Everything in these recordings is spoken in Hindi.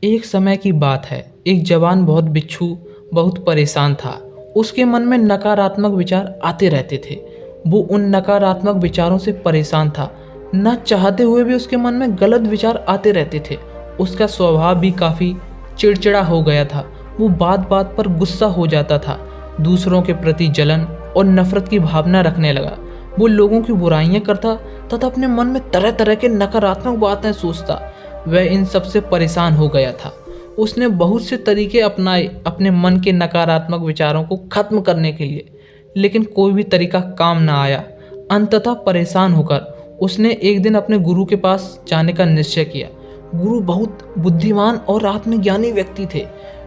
एक समय की बात है। एक जवान बहुत बिच्छू बहुत परेशान था। उसके मन में नकारात्मक विचार आते रहते थे। वो उन नकारात्मक विचारों से परेशान था। न चाहते हुए भी उसके मन में गलत विचार आते रहते थे। उसका स्वभाव भी काफ़ी चिड़चिड़ा हो गया था। वो बात बात पर गुस्सा हो जाता था। दूसरों के प्रति जलन और नफरत की भावना रखने लगा। वो लोगों की बुराइयां करता तथा अपने मन में तरह तरह के नकारात्मक बातें सोचता। वह इन सब से परेशान हो गया था। उसने बहुत से तरीके अपनाए अपने मन के नकारात्मक विचारों को खत्म करने के लिए, लेकिन कोई भी तरीका काम न आया। अंततः परेशान होकर उसने एक दिन अपने गुरु के पास जाने का निश्चय किया। गुरु बहुत बुद्धिमान और आत्मज्ञानी व्यक्ति थे।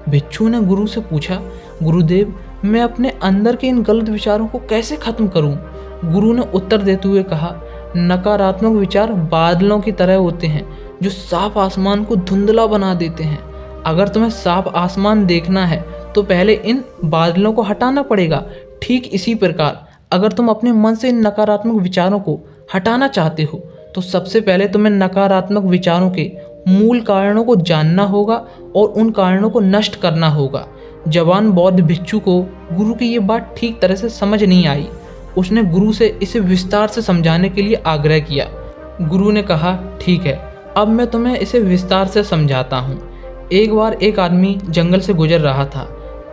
भिक्षु ने गुरु से पूछा, गुरुदेव, मैं अपने अंदर के इन गलत विचारों को कैसे खत्म करूं? गुरु ने उत्तर देते हुए कहा, नकारात्मक विचार बादलों की तरह होते हैं जो साफ आसमान को धुंधला बना देते हैं। अगर तुम्हें साफ आसमान देखना है तो पहले इन बादलों को हटाना पड़ेगा। ठीक इसी प्रकार अगर तुम अपने मन से इन नकारात्मक विचारों को हटाना चाहते हो तो सबसे पहले तुम्हें नकारात्मक विचारों के मूल कारणों को जानना होगा और उन कारणों को नष्ट करना होगा। जवान बौद्ध भिक्षु को गुरु की ये बात ठीक तरह से समझ नहीं आई। उसने गुरु से इसे विस्तार से समझाने के लिए आग्रह किया। गुरु ने कहा, ठीक है, अब मैं तुम्हें इसे विस्तार से समझाता हूँ। एक बार एक आदमी जंगल से गुजर रहा था।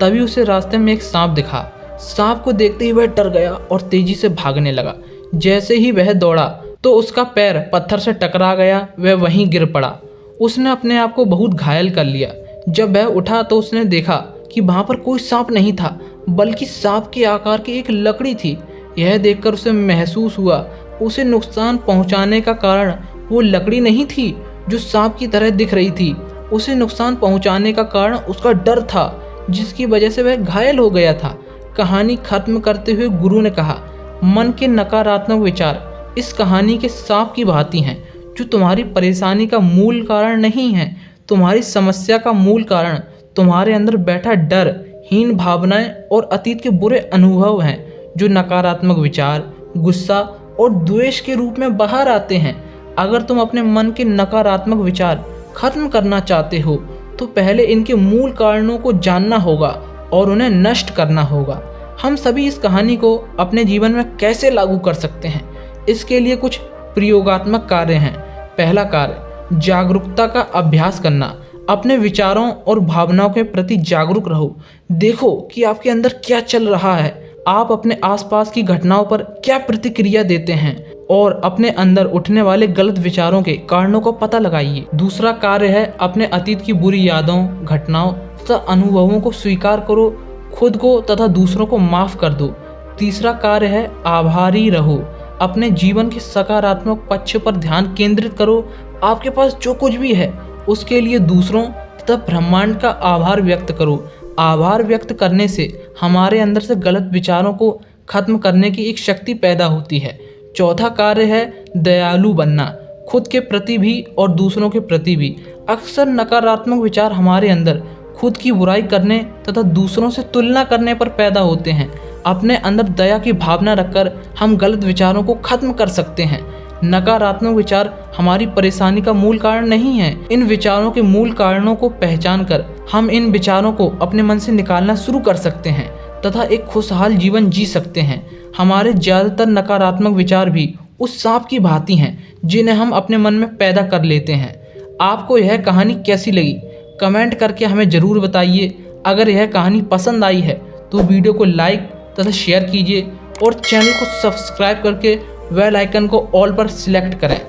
तभी उसे रास्ते में एक सांप दिखा। सांप को देखते ही वह डर गया और तेजी से भागने लगा। जैसे ही वह दौड़ा तो उसका पैर पत्थर से टकरा गया। वह वहीं गिर पड़ा। उसने अपने आप को बहुत घायल कर लिया। जब वह उठा तो उसने देखा कि वहाँ पर कोई सांप नहीं था, बल्कि सांप के आकार की एक लकड़ी थी। यह देखकर उसे महसूस हुआ उसे नुकसान पहुँचाने का कारण वो लकड़ी नहीं थी जो सांप की तरह दिख रही थी। उसे नुकसान पहुँचाने का कारण उसका डर था, जिसकी वजह से वह घायल हो गया था। कहानी खत्म करते हुए गुरु ने कहा, मन के नकारात्मक विचार इस कहानी के सांप की भांति हैं जो तुम्हारी परेशानी का मूल कारण नहीं है। तुम्हारी समस्या का मूल कारण तुम्हारे अंदर बैठा डर, हीन भावनाएं और अतीत के बुरे अनुभव हैं जो नकारात्मक विचार, गुस्सा और द्वेष के रूप में बाहर आते हैं। अगर तुम अपने मन के नकारात्मक विचार खत्म करना चाहते हो तो पहले इनके मूल कारणों को जानना होगा और उन्हें नष्ट करना होगा। हम सभी इस कहानी को अपने जीवन में कैसे लागू कर सकते हैं, इसके लिए कुछ प्रयोगात्मक कार्य हैं। पहला कार्य, जागरूकता का अभ्यास करना। अपने विचारों और भावनाओं के प्रति जागरूक रहो। देखो कि आपके अंदर क्या चल रहा है। आप अपने आसपास की घटनाओं पर क्या प्रतिक्रिया देते हैं और अपने अंदर उठने वाले गलत विचारों के कारणों को पता लगाइए। दूसरा कार्य है, अपने अतीत की बुरी यादों, घटनाओं तथा अनुभवों को स्वीकार करो। खुद को तथा दूसरों को माफ कर दो। तीसरा कार्य है, आभारी रहो। अपने जीवन के सकारात्मक पक्ष पर ध्यान केंद्रित करो। आपके पास जो कुछ भी है उसके लिए दूसरों तथा ब्रह्मांड का आभार व्यक्त करो। आभार व्यक्त करने से हमारे अंदर से गलत विचारों को खत्म करने की एक शक्ति पैदा होती है। चौथा कार्य है, दयालु बनना, खुद के प्रति भी और दूसरों के प्रति भी। अक्सर नकारात्मक विचार हमारे अंदर खुद की बुराई करने तथा दूसरों से तुलना करने पर पैदा होते हैं। अपने अंदर दया की भावना रखकर हम गलत विचारों को खत्म कर सकते हैं। नकारात्मक विचार हमारी परेशानी का मूल कारण नहीं है। इन विचारों के मूल कारणों को पहचान कर हम इन विचारों को अपने मन से निकालना शुरू कर सकते हैं तथा एक खुशहाल जीवन जी सकते हैं। हमारे ज़्यादातर नकारात्मक विचार भी उस सांप की भांति हैं जिन्हें हम अपने मन में पैदा कर लेते हैं। आपको यह कहानी कैसी लगी, कमेंट करके हमें ज़रूर बताइए। अगर यह कहानी पसंद आई है तो वीडियो को लाइक तथा शेयर कीजिए और चैनल को सब्सक्राइब करके बेल आइकन को ऑल पर सिलेक्ट करें।